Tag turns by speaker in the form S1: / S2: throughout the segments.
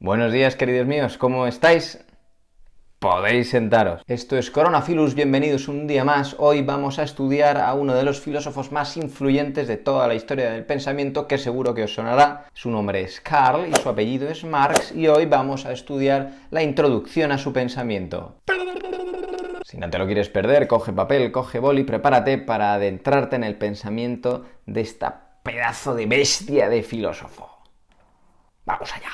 S1: Buenos días, queridos míos, ¿cómo estáis? Podéis sentaros. Esto es Coronaphilus, bienvenidos un día más. Hoy vamos a estudiar a uno de los filósofos más influyentes de toda la historia del pensamiento, que seguro que os sonará. Su nombre es Karl y su apellido es Marx, y hoy vamos a estudiar la introducción a su pensamiento. Si no te lo quieres perder, coge papel, coge boli, prepárate para adentrarte en el pensamiento de esta pedazo de bestia de filósofo. ¡Vamos allá!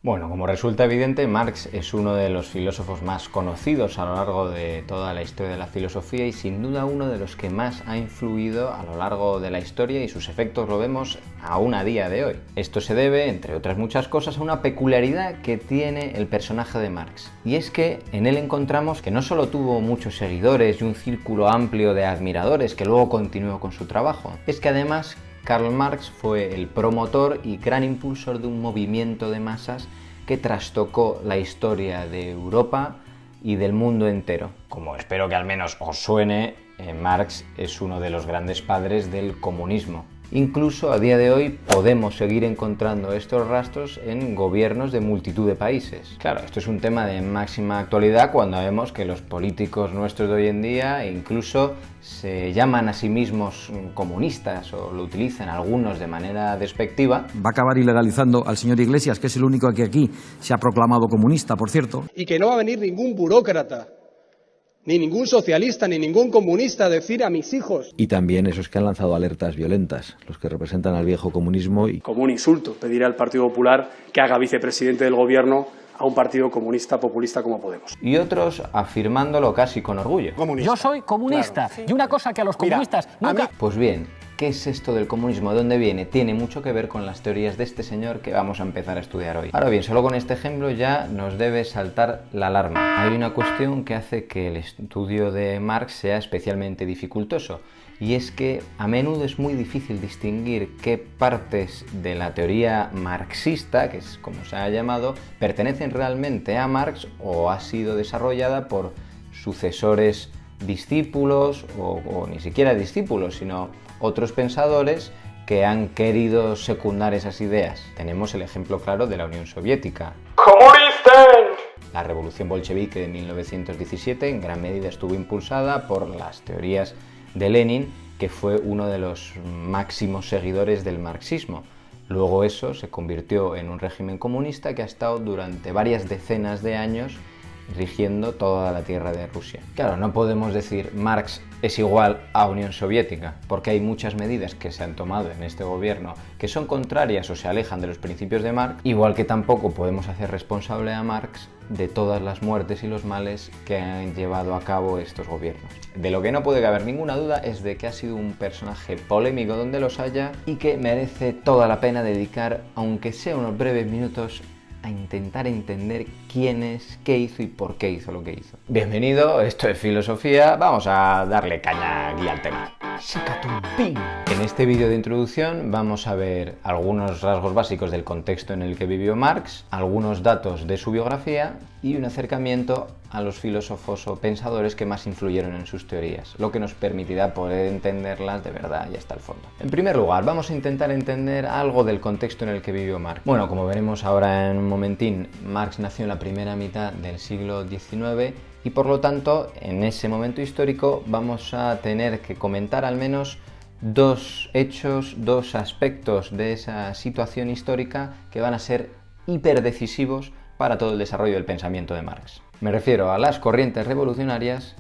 S1: Bueno, como resulta evidente, Marx es uno de los filósofos más conocidos a lo largo de toda la historia de la filosofía y sin duda uno de los que más ha influido a lo largo de la historia, y sus efectos lo vemos aún a día de hoy. Esto se debe, entre otras muchas cosas, a una peculiaridad que tiene el personaje de Marx. Y es que en él encontramos que no solo tuvo muchos seguidores y un círculo amplio de admiradores que luego continuó con su trabajo, es que además Karl Marx fue el promotor y gran impulsor de un movimiento de masas que trastocó la historia de Europa y del mundo entero. Como espero que al menos os suene, Marx es uno de los grandes padres del comunismo. Incluso a día de hoy podemos seguir encontrando estos rastros en gobiernos de multitud de países. Claro, esto es un tema de máxima actualidad cuando vemos que los políticos nuestros de hoy en día incluso se llaman a sí mismos comunistas o lo utilizan algunos de manera despectiva.
S2: Va a acabar ilegalizando al señor Iglesias, que es el único que aquí se ha proclamado comunista, por cierto.
S3: Y que no va a venir ningún burócrata, ni ningún socialista, ni ningún comunista a decir a mis hijos.
S4: Y también esos que han lanzado alertas violentas, los que representan al viejo comunismo.
S5: Como un insulto, pedir al Partido Popular que haga vicepresidente del gobierno a un partido comunista, populista como Podemos.
S1: Y otros afirmándolo casi con orgullo.
S6: Comunista. Yo soy comunista. Claro. Y una cosa que a los comunistas nunca...
S1: Pues bien, ¿qué es esto del comunismo? ¿De dónde viene? Tiene mucho que ver con las teorías de este señor que vamos a empezar a estudiar hoy. Ahora bien, solo con este ejemplo ya nos debe saltar la alarma. Hay una cuestión que hace que el estudio de Marx sea especialmente dificultoso, y es que a menudo es muy difícil distinguir qué partes de la teoría marxista, que es como se ha llamado, pertenecen realmente a Marx o ha sido desarrollada por sucesores discípulos o ni siquiera discípulos, sino otros pensadores que han querido secundar esas ideas. Tenemos el ejemplo claro de la Unión Soviética.
S5: ¡Comunisten!
S1: La revolución bolchevique de 1917 en gran medida estuvo impulsada por las teorías de Lenin, que fue uno de los máximos seguidores del marxismo. Luego eso se convirtió en un régimen comunista que ha estado durante varias decenas de años rigiendo toda la tierra de Rusia. Claro, no podemos decir Marx es igual a Unión Soviética, porque hay muchas medidas que se han tomado en este gobierno que son contrarias o se alejan de los principios de Marx, igual que tampoco podemos hacer responsable a Marx de todas las muertes y los males que han llevado a cabo estos gobiernos. De lo que no puede caber ninguna duda es de que ha sido un personaje polémico donde los haya y que merece toda la pena dedicar, aunque sea unos breves minutos, a intentar entender quién es, qué hizo y por qué hizo lo que hizo. Bienvenido, esto es filosofía, vamos a darle caña aquí al tema. En este vídeo de introducción vamos a ver algunos rasgos básicos del contexto en el que vivió Marx, algunos datos de su biografía y un acercamiento a los filósofos o pensadores que más influyeron en sus teorías, lo que nos permitirá poder entenderlas de verdad y hasta el fondo. En primer lugar, vamos a intentar entender algo del contexto en el que vivió Marx. Bueno, como veremos ahora en un momentín, Marx nació en la primera mitad del siglo XIX y por lo tanto, en ese momento histórico vamos a tener que comentar al menos dos hechos, dos aspectos de esa situación histórica que van a ser hiperdecisivos para todo el desarrollo del pensamiento de Marx. Me refiero a las corrientes revolucionarias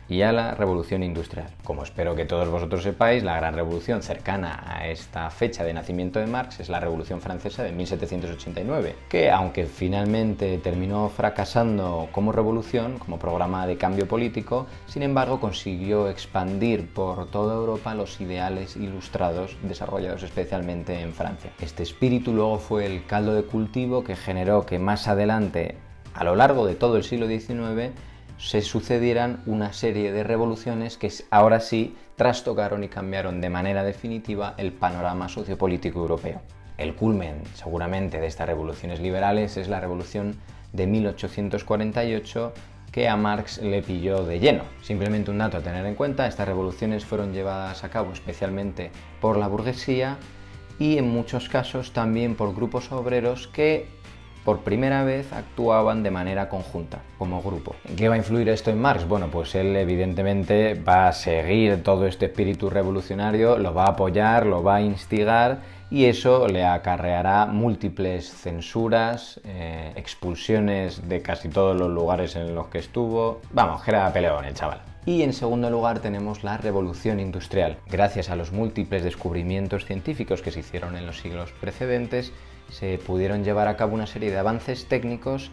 S1: y a la revolución industrial. Como espero que todos vosotros sepáis, la gran revolución cercana a esta fecha de nacimiento de Marx es la Revolución Francesa de 1789, que aunque finalmente terminó fracasando como revolución, como programa de cambio político, sin embargo consiguió expandir por toda Europa los ideales ilustrados desarrollados especialmente en Francia. Este espíritu luego fue el caldo de cultivo que generó que más adelante, a lo largo de todo el siglo XIX, se sucedieran una serie de revoluciones que ahora sí trastocaron y cambiaron de manera definitiva el panorama sociopolítico europeo. El culmen, seguramente, de estas revoluciones liberales es la revolución de 1848, que a Marx le pilló de lleno. Simplemente un dato a tener en cuenta: estas revoluciones fueron llevadas a cabo especialmente por la burguesía y en muchos casos también por grupos obreros que por primera vez actuaban de manera conjunta, como grupo. ¿En qué va a influir esto en Marx? Bueno, pues él evidentemente va a seguir todo este espíritu revolucionario, lo va a apoyar, lo va a instigar, y eso le acarreará múltiples censuras, expulsiones de casi todos los lugares en los que estuvo. Vamos, que era peleón el chaval. Y en segundo lugar tenemos la revolución industrial. Gracias a los múltiples descubrimientos científicos que se hicieron en los siglos precedentes, se pudieron llevar a cabo una serie de avances técnicos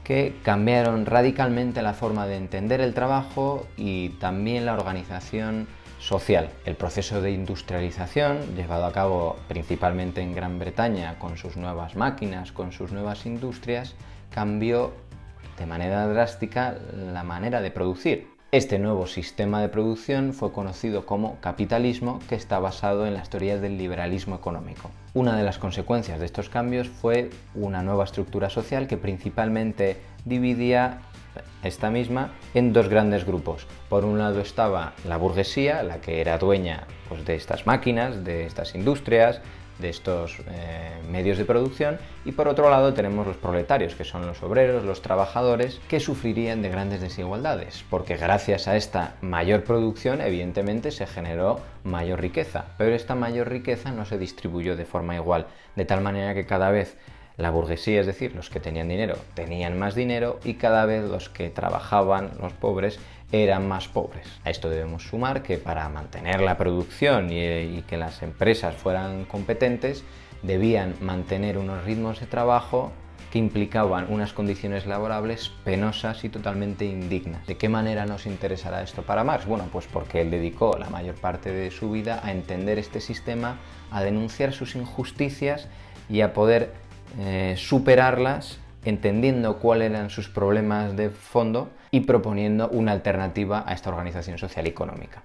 S1: que cambiaron radicalmente la forma de entender el trabajo y también la organización social. El proceso de industrialización, llevado a cabo principalmente en Gran Bretaña con sus nuevas máquinas, con sus nuevas industrias, cambió de manera drástica la manera de producir. Este nuevo sistema de producción fue conocido como capitalismo, que está basado en las teorías del liberalismo económico. Una de las consecuencias de estos cambios fue una nueva estructura social que principalmente dividía esta misma en dos grandes grupos. Por un lado estaba la burguesía, la que era dueña de estas máquinas, de estas industrias, de estos medios de producción, y por otro lado tenemos los proletarios, que son los obreros, los trabajadores, que sufrirían de grandes desigualdades, porque gracias a esta mayor producción evidentemente se generó mayor riqueza, pero esta mayor riqueza no se distribuyó de forma igual, de tal manera que cada vez la burguesía, es decir, los que tenían dinero, tenían más dinero, y cada vez los que trabajaban, los pobres, eran más pobres. A esto debemos sumar que para mantener la producción y que las empresas fueran competentes, debían mantener unos ritmos de trabajo que implicaban unas condiciones laborables penosas y totalmente indignas. ¿De qué manera nos interesará esto para Marx? Bueno, pues porque él dedicó la mayor parte de su vida a entender este sistema, a denunciar sus injusticias y a poder superarlas, entendiendo cuáles eran sus problemas de fondo y proponiendo una alternativa a esta organización social y económica.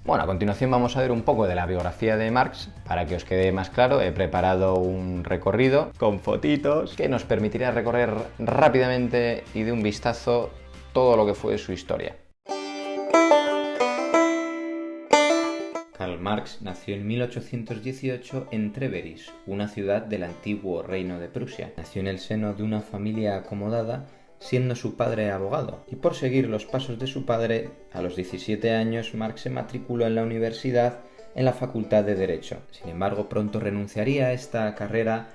S1: Bueno, a continuación vamos a ver un poco de la biografía de Marx. Para que os quede más claro, he preparado un recorrido con fotitos que nos permitirá recorrer rápidamente y de un vistazo todo lo que fue su historia. Karl Marx nació en 1818 en Treveris, una ciudad del antiguo Reino de Prusia. Nació en el seno de una familia acomodada, siendo su padre abogado, y por seguir los pasos de su padre, a los 17 años Marx se matriculó en la universidad en la Facultad de Derecho. Sin embargo, pronto renunciaría a esta carrera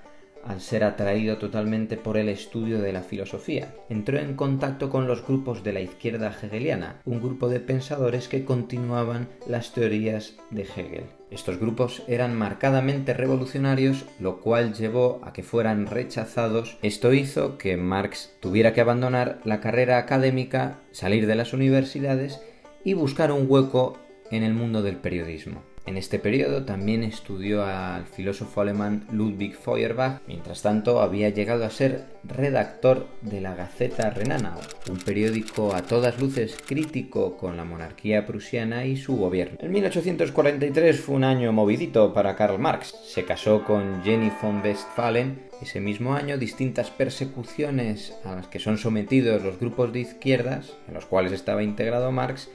S1: al ser atraído totalmente por el estudio de la filosofía. Entró en contacto con los grupos de la izquierda hegeliana, un grupo de pensadores que continuaban las teorías de Hegel. Estos grupos eran marcadamente revolucionarios, lo cual llevó a que fueran rechazados. Esto hizo que Marx tuviera que abandonar la carrera académica, salir de las universidades y buscar un hueco en el mundo del periodismo. En este periodo también estudió al filósofo alemán Ludwig Feuerbach. Mientras tanto, había llegado a ser redactor de la Gaceta Renana, un periódico a todas luces crítico con la monarquía prusiana y su gobierno. En 1843 fue un año movidito para Karl Marx. Se casó con Jenny von Westphalen. Ese mismo año, distintas persecuciones a las que son sometidos los grupos de izquierdas, en los cuales estaba integrado Marx,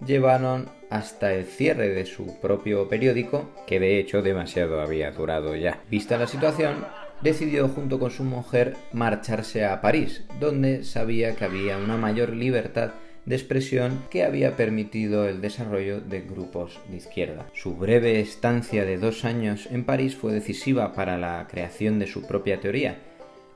S1: llevaron hasta el cierre de su propio periódico, que de hecho demasiado había durado ya. Vista la situación, decidió junto con su mujer marcharse a París, donde sabía que había una mayor libertad de expresión que había permitido el desarrollo de grupos de izquierda. Su breve estancia de 2 años en París fue decisiva para la creación de su propia teoría.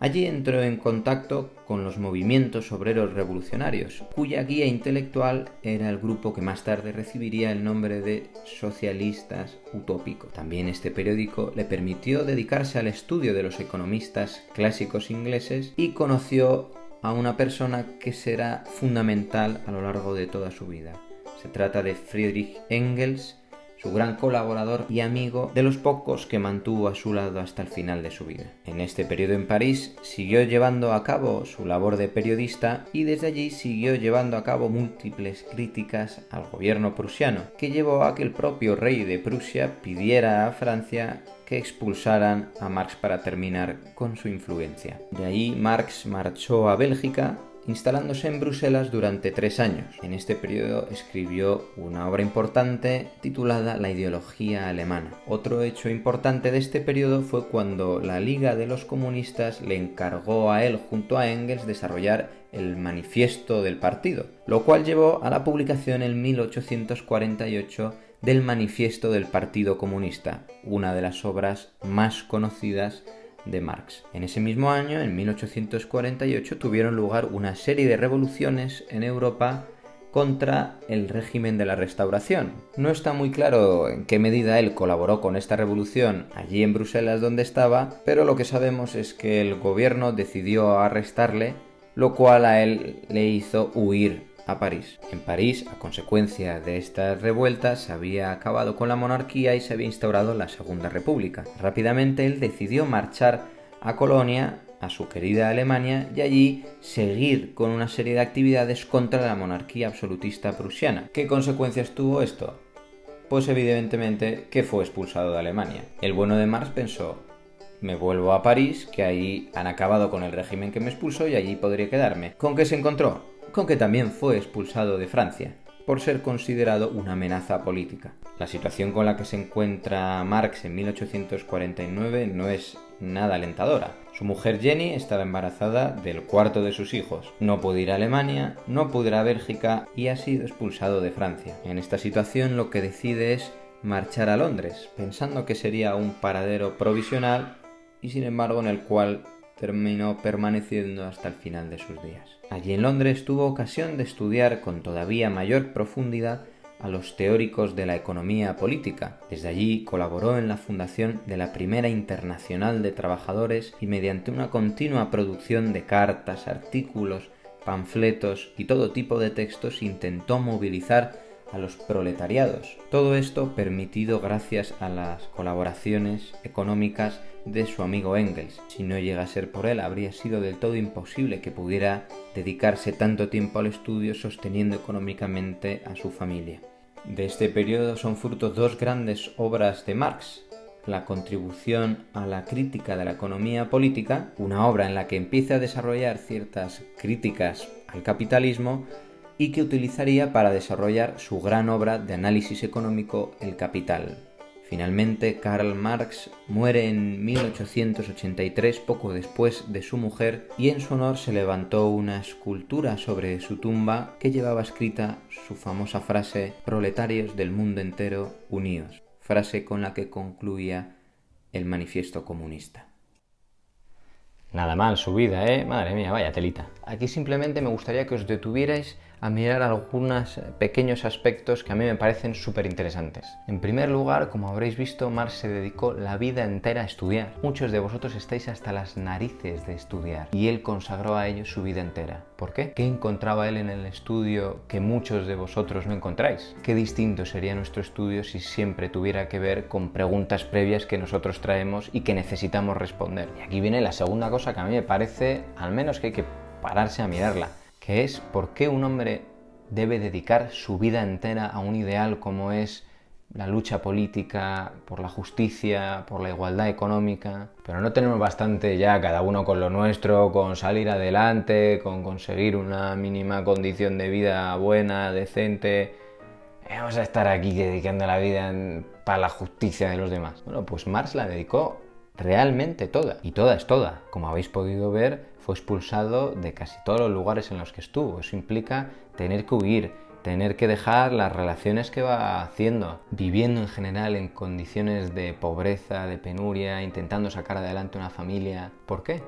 S1: Allí entró en contacto con los movimientos obreros revolucionarios, cuya guía intelectual era el grupo que más tarde recibiría el nombre de socialistas utópicos. También este periódico le permitió dedicarse al estudio de los economistas clásicos ingleses y conoció a una persona que será fundamental a lo largo de toda su vida. Se trata de Friedrich Engels. su gran colaborador y amigo, de los pocos que mantuvo a su lado hasta el final de su vida. En este periodo en París siguió llevando a cabo su labor de periodista y desde allí siguió llevando a cabo múltiples críticas al gobierno prusiano, que llevó a que el propio rey de Prusia pidiera a Francia que expulsaran a Marx para terminar con su influencia. De ahí Marx marchó a Bélgica, instalándose en Bruselas durante 3 años. En este periodo escribió una obra importante titulada La ideología alemana. Otro hecho importante de este periodo fue cuando la Liga de los Comunistas le encargó a él junto a Engels desarrollar el manifiesto del partido, lo cual llevó a la publicación en 1848 del Manifiesto del Partido Comunista, una de las obras más conocidas de Marx. En ese mismo año, en 1848, tuvieron lugar una serie de revoluciones en Europa contra el régimen de la Restauración. No está muy claro en qué medida él colaboró con esta revolución allí en Bruselas donde estaba, pero lo que sabemos es que el gobierno decidió arrestarle, lo cual a él le hizo huir a París. En París, a consecuencia de estas revueltas, se había acabado con la monarquía y se había instaurado la Segunda República. Rápidamente él decidió marchar a Colonia, a su querida Alemania, y allí seguir con una serie de actividades contra la monarquía absolutista prusiana. ¿Qué consecuencias tuvo esto? Pues evidentemente que fue expulsado de Alemania. El bueno de Marx pensó: me vuelvo a París, que ahí han acabado con el régimen que me expulsó y allí podría quedarme. ¿Con qué se encontró? Con que también fue expulsado de Francia, por ser considerado una amenaza política. La situación con la que se encuentra Marx en 1849 no es nada alentadora. Su mujer Jenny estaba embarazada del cuarto de sus hijos. No pudo ir a Alemania, no pudo ir a Bélgica y ha sido expulsado de Francia. En esta situación lo que decide es marchar a Londres, pensando que sería un paradero provisional y sin embargo en el cual terminó permaneciendo hasta el final de sus días. Allí en Londres tuvo ocasión de estudiar con todavía mayor profundidad a los teóricos de la economía política. Desde allí colaboró en la fundación de la primera Internacional de Trabajadores y mediante una continua producción de cartas, artículos, panfletos y todo tipo de textos intentó movilizar a los proletariados. Todo esto permitido gracias a las colaboraciones económicas de su amigo Engels. Si no llega a ser por él, habría sido del todo imposible que pudiera dedicarse tanto tiempo al estudio sosteniendo económicamente a su familia. De este periodo son frutos 2 grandes obras de Marx: la contribución a la crítica de la economía política, una obra en la que empieza a desarrollar ciertas críticas al capitalismo y que utilizaría para desarrollar su gran obra de análisis económico, El Capital. Finalmente, Karl Marx muere en 1883, poco después de su mujer, y en su honor se levantó una escultura sobre su tumba que llevaba escrita su famosa frase: proletarios del mundo entero, uníos, frase con la que concluía el manifiesto comunista.
S7: Nada mal su vida, ¿eh? Madre mía, vaya telita. Aquí simplemente me gustaría que os detuvierais a mirar algunos pequeños aspectos que a mí me parecen súper interesantes. En primer lugar, como habréis visto, Marx se dedicó la vida entera a estudiar. Muchos de vosotros estáis hasta las narices de estudiar y él consagró a ello su vida entera. ¿Por qué? ¿Qué encontraba él en el estudio que muchos de vosotros no encontráis? ¿Qué distinto sería nuestro estudio si siempre tuviera que ver con preguntas previas que nosotros traemos y que necesitamos responder? Y aquí viene la segunda cosa que a mí me parece, al menos que hay que pararse a mirarla, que es por qué un hombre debe dedicar su vida entera a un ideal como es la lucha política, por la justicia, por la igualdad económica. Pero no tenemos bastante ya cada uno con lo nuestro, con salir adelante, con conseguir una mínima condición de vida buena, decente. Vamos a estar aquí dedicando la vida para la justicia de los demás. Bueno, pues Marx la dedicó realmente toda, y toda es toda. Como habéis podido ver, fue expulsado de casi todos los lugares en los que estuvo. Eso implica tener que huir, tener que dejar las relaciones que va haciendo, viviendo en general en condiciones de pobreza, de penuria, intentando sacar adelante una familia. ¿Por qué?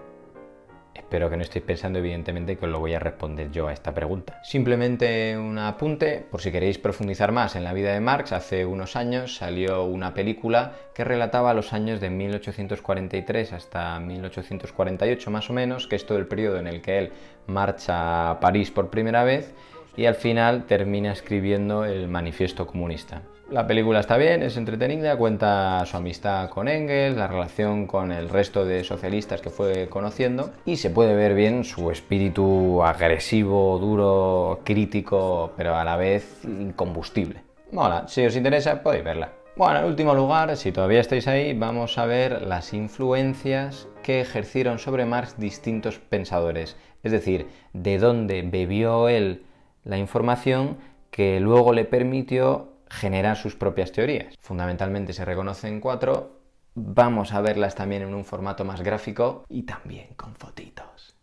S7: Espero que no estéis pensando, evidentemente, que os lo voy a responder yo a esta pregunta. Simplemente un apunte, por si queréis profundizar más en la vida de Marx. Hace unos años salió una película que relataba los años de 1843 hasta 1848 más o menos, que es todo el periodo en el que él marcha a París por primera vez,
S1: y al final termina escribiendo el Manifiesto Comunista. La película está bien, es entretenida, cuenta su amistad con Engels, la relación con el resto de socialistas que fue conociendo y se puede ver bien su espíritu agresivo, duro, crítico, pero a la vez incombustible. Mola, si os interesa podéis verla. Bueno, en último lugar, si todavía estáis ahí, vamos a ver las influencias que ejercieron sobre Marx distintos pensadores. Es decir, de dónde bebió él la información que luego le permitió generar sus propias teorías. Fundamentalmente se reconocen 4. Vamos a verlas también en un formato más gráfico y también con fotitos.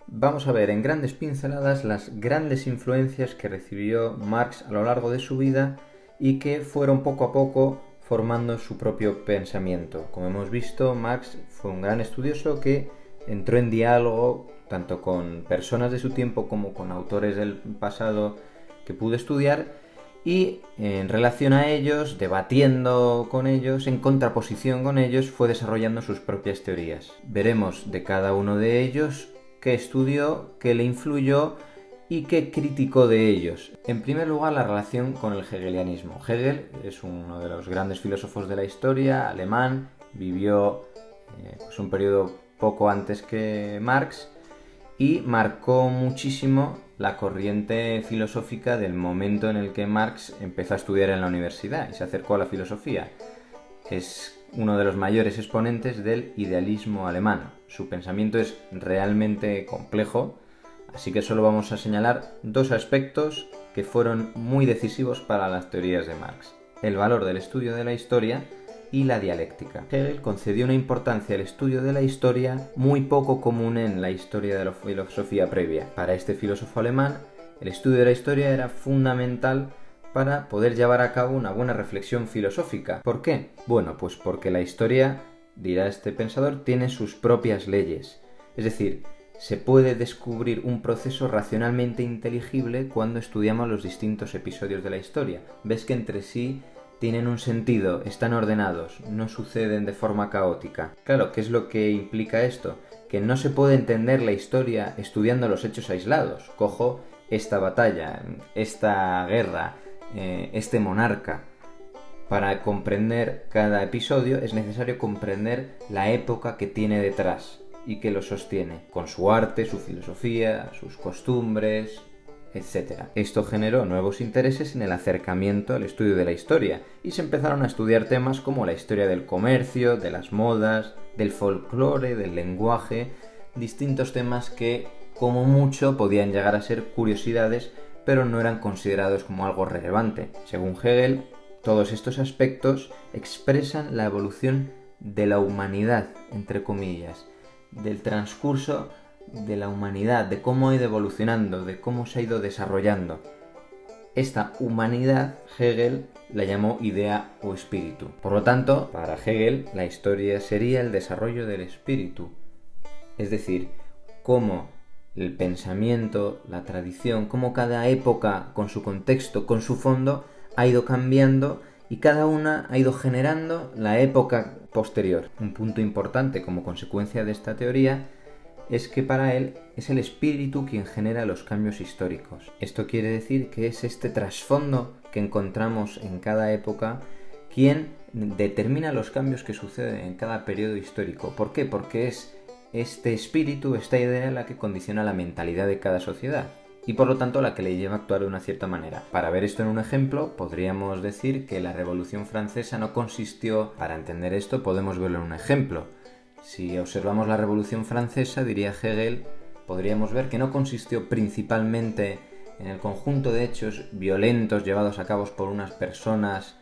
S1: Vamos a ver en grandes pinceladas las grandes influencias que recibió Marx a lo largo de su vida y que fueron poco a poco formando su propio pensamiento. Como hemos visto, Marx fue un gran estudioso que entró en diálogo tanto con personas de su tiempo como con autores del pasado que pudo estudiar y en relación a ellos, debatiendo con ellos, en contraposición con ellos, fue desarrollando sus propias teorías. Veremos de cada uno de ellos qué estudió, qué le influyó y qué criticó de ellos. En primer lugar, la relación con el hegelianismo. Hegel es uno de los grandes filósofos de la historia, alemán, vivió un periodo poco antes que Marx y marcó muchísimo la corriente filosófica del momento en el que Marx empezó a estudiar en la universidad y se acercó a la filosofía. Es uno de los mayores exponentes del idealismo alemán. Su pensamiento es realmente complejo, así que solo vamos a señalar 2 aspectos que fueron muy decisivos para las teorías de Marx: el valor del estudio de la historia y la dialéctica. Hegel concedió una importancia al estudio de la historia muy poco común en la historia de la filosofía previa. Para este filósofo alemán, el estudio de la historia era fundamental para poder llevar a cabo una buena reflexión filosófica. ¿Por qué? Bueno, pues porque la historia, dirá este pensador, tiene sus propias leyes. Es decir, se puede descubrir un proceso racionalmente inteligible cuando estudiamos los distintos episodios de la historia. Ves que entre sí tienen un sentido, están ordenados, no suceden de forma caótica. Claro, ¿qué es lo que implica esto? Que no se puede entender la historia estudiando los hechos aislados. Cojo esta batalla, esta guerra, este monarca. Para comprender cada episodio es necesario comprender la época que tiene detrás y que lo sostiene, con su arte, su filosofía, sus costumbres, etc. Esto generó nuevos intereses en el acercamiento al estudio de la historia y se empezaron a estudiar temas como la historia del comercio, de las modas, del folclore, del lenguaje, distintos temas que como mucho podían llegar a ser curiosidades, pero no eran considerados como algo relevante. Según Hegel, todos estos aspectos expresan la evolución de la humanidad, entre comillas, del transcurso de la humanidad, de cómo ha ido evolucionando, de cómo se ha ido desarrollando. Esta humanidad, Hegel la llamó idea o espíritu. Por lo tanto, para Hegel, la historia sería el desarrollo del espíritu. Es decir, cómo el pensamiento, la tradición, cómo cada época, con su contexto, con su fondo, ha ido cambiando y cada una ha ido generando la época posterior. Un punto importante como consecuencia de esta teoría es que para él es el espíritu quien genera los cambios históricos. Esto quiere decir que es este trasfondo que encontramos en cada época quien determina los cambios que suceden en cada periodo histórico. ¿Por qué? Porque es este espíritu, esta idea, la que condiciona la mentalidad de cada sociedad y por lo tanto la que le lleva a actuar de una cierta manera. Para ver esto en un ejemplo, podríamos decir que la Revolución Francesa no consistió, para entender esto podemos verlo en un ejemplo. Si observamos la Revolución Francesa, diría Hegel, podríamos ver que no consistió principalmente en el conjunto de hechos violentos llevados a cabo por unas personas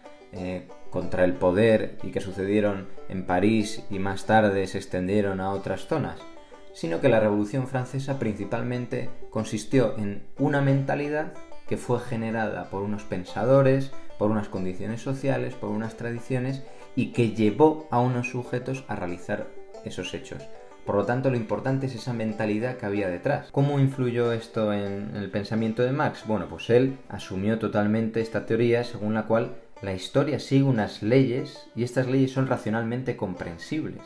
S1: contra el poder y que sucedieron en París y más tarde se extendieron a otras zonas, sino que la Revolución Francesa principalmente consistió en una mentalidad que fue generada por unos pensadores, por unas condiciones sociales, por unas tradiciones y que llevó a unos sujetos a realizar esos hechos. Por lo tanto, lo importante es esa mentalidad que había detrás. ¿Cómo influyó esto en el pensamiento de Marx? Bueno, pues él asumió totalmente esta teoría según la cual la historia sigue unas leyes y estas leyes son racionalmente comprensibles.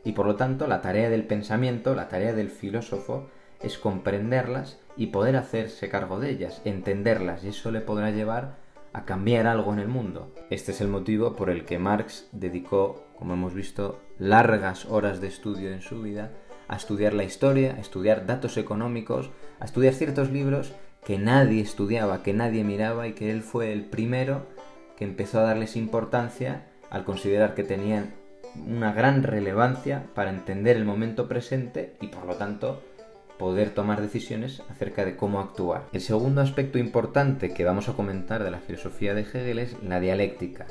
S1: Y por lo tanto, la tarea del pensamiento, la tarea del filósofo, es comprenderlas y poder hacerse cargo de ellas, entenderlas, y eso le podrá llevar a cambiar algo en el mundo. Este es el motivo por el que Marx dedicó, como hemos visto, largas horas de estudio en su vida a estudiar la historia, a estudiar datos económicos, a estudiar ciertos libros que nadie estudiaba, que nadie miraba, y que él fue el primero que empezó a darles importancia al considerar que tenían una gran relevancia para entender el momento presente y, por lo tanto, poder tomar decisiones acerca de cómo actuar. El segundo aspecto importante que vamos a comentar de la filosofía de Hegel es la dialéctica.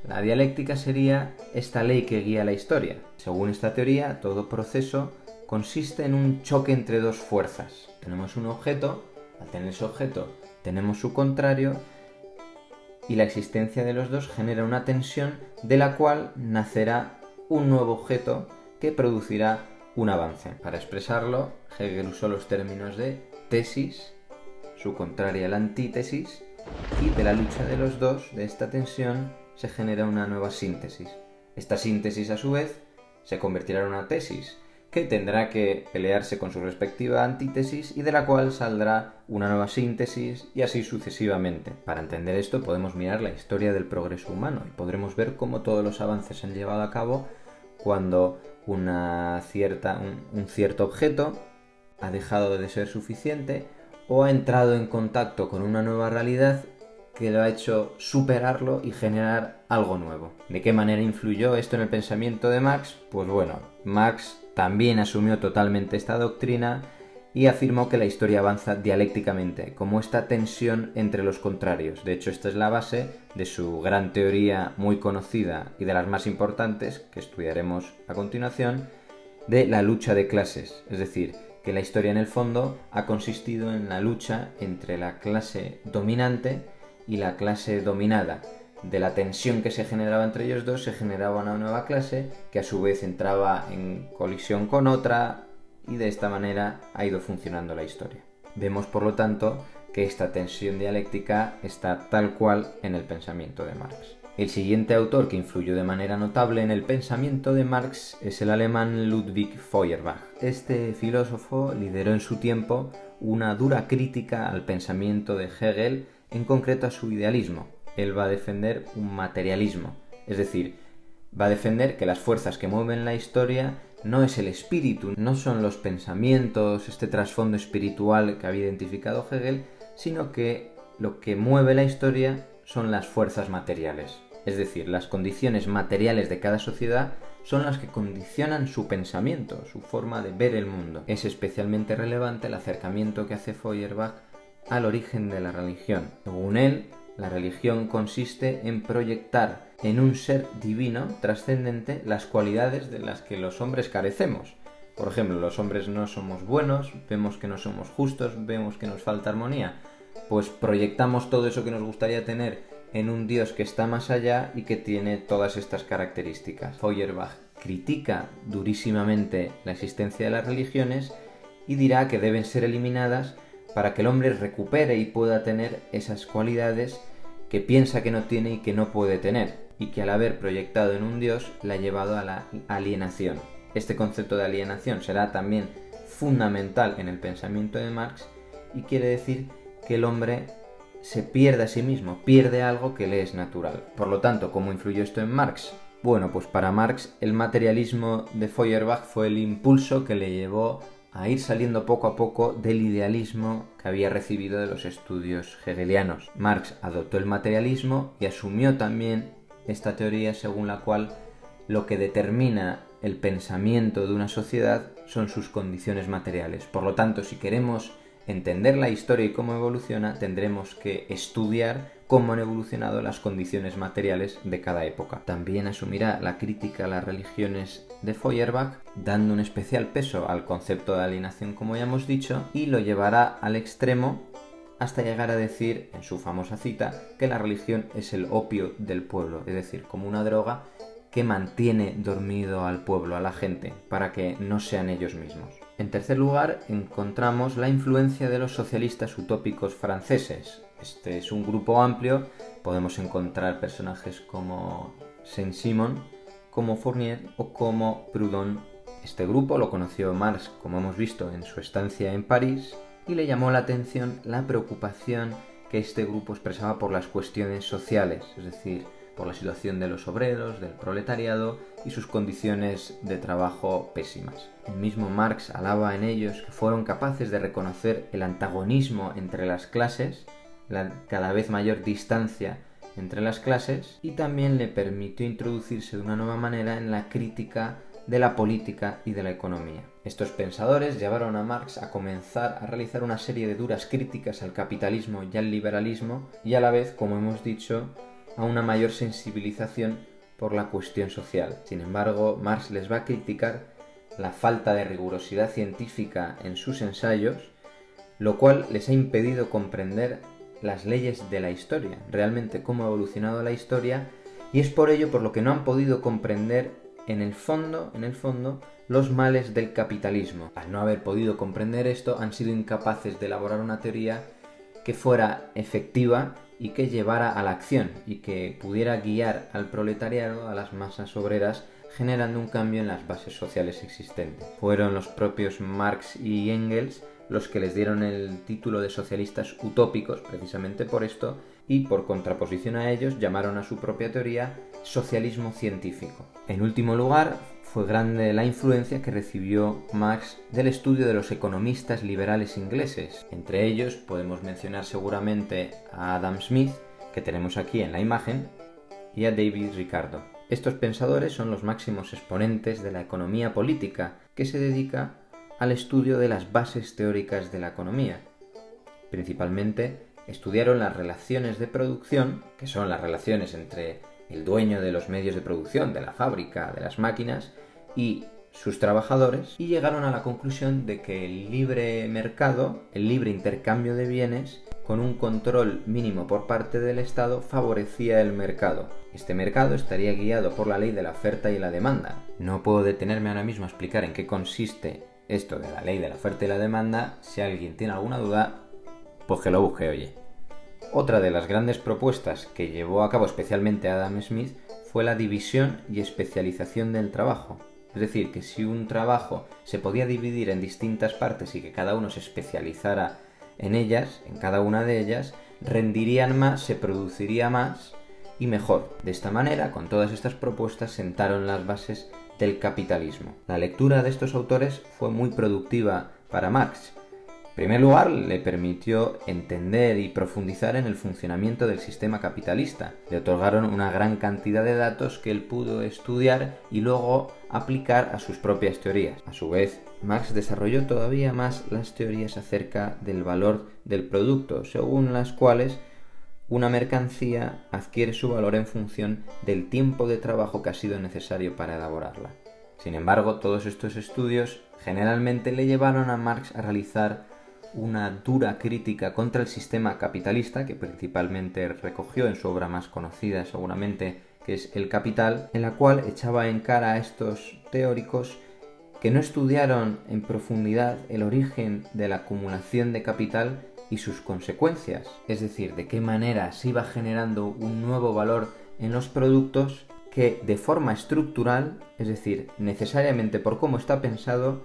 S1: La dialéctica sería esta ley que guía la historia. Según esta teoría, todo proceso consiste en un choque entre dos fuerzas. Tenemos un objeto, al tener ese objeto tenemos su contrario, y la existencia de los dos genera una tensión de la cual nacerá un nuevo objeto que producirá un avance. Para expresarlo, Hegel usó los términos de tesis, su contraria la antítesis, y de la lucha de los dos, de esta tensión, se genera una nueva síntesis. Esta síntesis, a su vez, se convertirá en una tesis, que tendrá que pelearse con su respectiva antítesis y de la cual saldrá una nueva síntesis, y así sucesivamente. Para entender esto podemos mirar la historia del progreso humano y podremos ver cómo todos los avances se han llevado a cabo cuando un cierto objeto ha dejado de ser suficiente o ha entrado en contacto con una nueva realidad que lo ha hecho superarlo y generar algo nuevo. ¿De qué manera influyó esto en el pensamiento de Marx? Pues bueno, Marx también asumió totalmente esta doctrina y afirmó que la historia avanza dialécticamente, como esta tensión entre los contrarios. De hecho, esta es la base de su gran teoría muy conocida y de las más importantes, que estudiaremos a continuación, de la lucha de clases. Es decir, que la historia en el fondo ha consistido en la lucha entre la clase dominante y la clase dominada. De la tensión que se generaba entre ellos dos se generaba una nueva clase que a su vez entraba en colisión con otra, y de esta manera ha ido funcionando la historia. Vemos, por lo tanto, que esta tensión dialéctica está tal cual en el pensamiento de Marx. El siguiente autor que influyó de manera notable en el pensamiento de Marx es el alemán Ludwig Feuerbach. Este filósofo lideró en su tiempo una dura crítica al pensamiento de Hegel, en concreto a su idealismo. Él va a defender un materialismo, es decir, va a defender que las fuerzas que mueven la historia no es el espíritu, no son los pensamientos, este trasfondo espiritual que había identificado Hegel, sino que lo que mueve la historia son las fuerzas materiales. Es decir, las condiciones materiales de cada sociedad son las que condicionan su pensamiento, su forma de ver el mundo. Es especialmente relevante el acercamiento que hace Feuerbach al origen de la religión. Según él, la religión consiste en proyectar en un ser divino, trascendente, las cualidades de las que los hombres carecemos. Por ejemplo, los hombres no somos buenos, vemos que no somos justos, vemos que nos falta armonía. Pues proyectamos todo eso que nos gustaría tener en un Dios que está más allá y que tiene todas estas características. Feuerbach critica durísimamente la existencia de las religiones y dirá que deben ser eliminadas para que el hombre recupere y pueda tener esas cualidades que piensa que no tiene y que no puede tener, y que al haber proyectado en un Dios la ha llevado a la alienación. Este concepto de alienación será también fundamental en el pensamiento de Marx y quiere decir que el hombre se pierde a sí mismo, pierde algo que le es natural. Por lo tanto, ¿cómo influyó esto en Marx? Bueno, pues para Marx el materialismo de Feuerbach fue el impulso que le llevó a ir saliendo poco a poco del idealismo que había recibido de los estudios hegelianos. Marx adoptó el materialismo y asumió también esta teoría según la cual lo que determina el pensamiento de una sociedad son sus condiciones materiales. Por lo tanto, si queremos entender la historia y cómo evoluciona, tendremos que estudiar cómo han evolucionado las condiciones materiales de cada época. También asumirá la crítica a las religiones de Feuerbach, dando un especial peso al concepto de alienación, como ya hemos dicho, y lo llevará al extremo hasta llegar a decir, en su famosa cita, que la religión es el opio del pueblo, es decir, como una droga que mantiene dormido al pueblo, a la gente, para que no sean ellos mismos. En tercer lugar, encontramos la influencia de los socialistas utópicos franceses. Este es un grupo amplio, podemos encontrar personajes como Saint-Simon, como Fourier o como Proudhon Este grupo lo conoció Marx, como hemos visto, en su estancia en París, y le llamó la atención la preocupación que este grupo expresaba por las cuestiones sociales, es decir, por la situación de los obreros, del proletariado y sus condiciones de trabajo pésimas. El mismo Marx alaba en ellos que fueron capaces de reconocer el antagonismo entre las clases, la cada vez mayor distancia entre las clases, y también le permitió introducirse de una nueva manera en la crítica de la política y de la economía. Estos pensadores llevaron a Marx a comenzar a realizar una serie de duras críticas al capitalismo y al liberalismo, y a la vez, como hemos dicho, a una mayor sensibilización por la cuestión social. Sin embargo, Marx les va a criticar la falta de rigurosidad científica en sus ensayos, lo cual les ha impedido comprender las leyes de la historia, realmente cómo ha evolucionado la historia, y es por ello por lo que no han podido comprender en el fondo, los males del capitalismo. Al no haber podido comprender esto, han sido incapaces de elaborar una teoría que fuera efectiva y que llevara a la acción y que pudiera guiar al proletariado, a las masas obreras, generando un cambio en las bases sociales existentes. Fueron los propios Marx y Engels los que les dieron el título de socialistas utópicos, precisamente por esto, y por contraposición a ellos llamaron a su propia teoría socialismo científico. En último lugar, fue grande la influencia que recibió Marx del estudio de los economistas liberales ingleses. Entre ellos podemos mencionar seguramente a Adam Smith, que tenemos aquí en la imagen, y a David Ricardo. Estos pensadores son los máximos exponentes de la economía política, que se dedica al estudio de las bases teóricas de la economía. Principalmente estudiaron las relaciones de producción, que son las relaciones entre el dueño de los medios de producción, de la fábrica, de las máquinas, y sus trabajadores, y llegaron a la conclusión de que el libre mercado, el libre intercambio de bienes, con un control mínimo por parte del Estado, favorecía el mercado. Este mercado estaría guiado por la ley de la oferta y la demanda. No puedo detenerme ahora mismo a explicar en qué consiste esto de la ley de la oferta y la demanda. Si alguien tiene alguna duda, pues que lo busque, oye. Otra de las grandes propuestas que llevó a cabo especialmente Adam Smith fue la división y especialización del trabajo. Es decir, que si un trabajo se podía dividir en distintas partes y que cada uno se especializara en ellas, en cada una de ellas, rendirían más, se produciría más y mejor. De esta manera, con todas estas propuestas, sentaron las bases del capitalismo. La lectura de estos autores fue muy productiva para Marx. En primer lugar, le permitió entender y profundizar en el funcionamiento del sistema capitalista. Le otorgaron una gran cantidad de datos que él pudo estudiar y luego aplicar a sus propias teorías. A su vez, Marx desarrolló todavía más las teorías acerca del valor del producto, según las cuales una mercancía adquiere su valor en función del tiempo de trabajo que ha sido necesario para elaborarla. Sin embargo, todos estos estudios generalmente le llevaron a Marx a realizar una dura crítica contra el sistema capitalista, que principalmente recogió en su obra más conocida seguramente, que es El Capital, en la cual echaba en cara a estos teóricos que no estudiaron en profundidad el origen de la acumulación de capital y sus consecuencias, es decir, de qué manera se iba generando un nuevo valor en los productos que de forma estructural, es decir, necesariamente por cómo está pensado,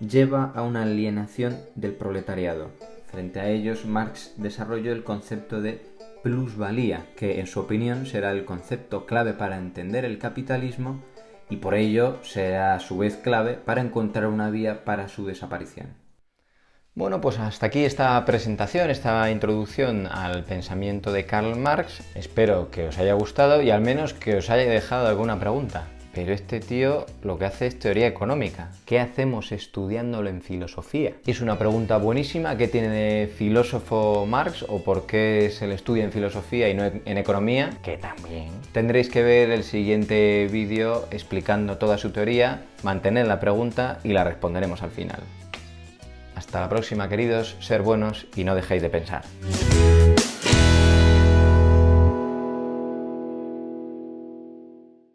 S1: lleva a una alienación del proletariado. Frente a ellos, Marx desarrolló el concepto de plusvalía, que en su opinión será el concepto clave para entender el capitalismo y por ello será a su vez clave para encontrar una vía para su desaparición.
S7: Bueno, pues hasta aquí esta presentación, esta introducción al pensamiento de Karl Marx. Espero que os haya gustado y al menos que os haya dejado alguna pregunta. Pero este tío lo que hace es teoría económica. ¿Qué hacemos estudiándolo en filosofía? Y es una pregunta buenísima. ¿Qué tiene de filósofo Marx? ¿O por qué se le estudia en filosofía y no en economía? Que también. Tendréis que ver el siguiente vídeo explicando toda su teoría, mantener la pregunta y la responderemos al final. Hasta la próxima, queridos, ser buenos y no dejéis de pensar.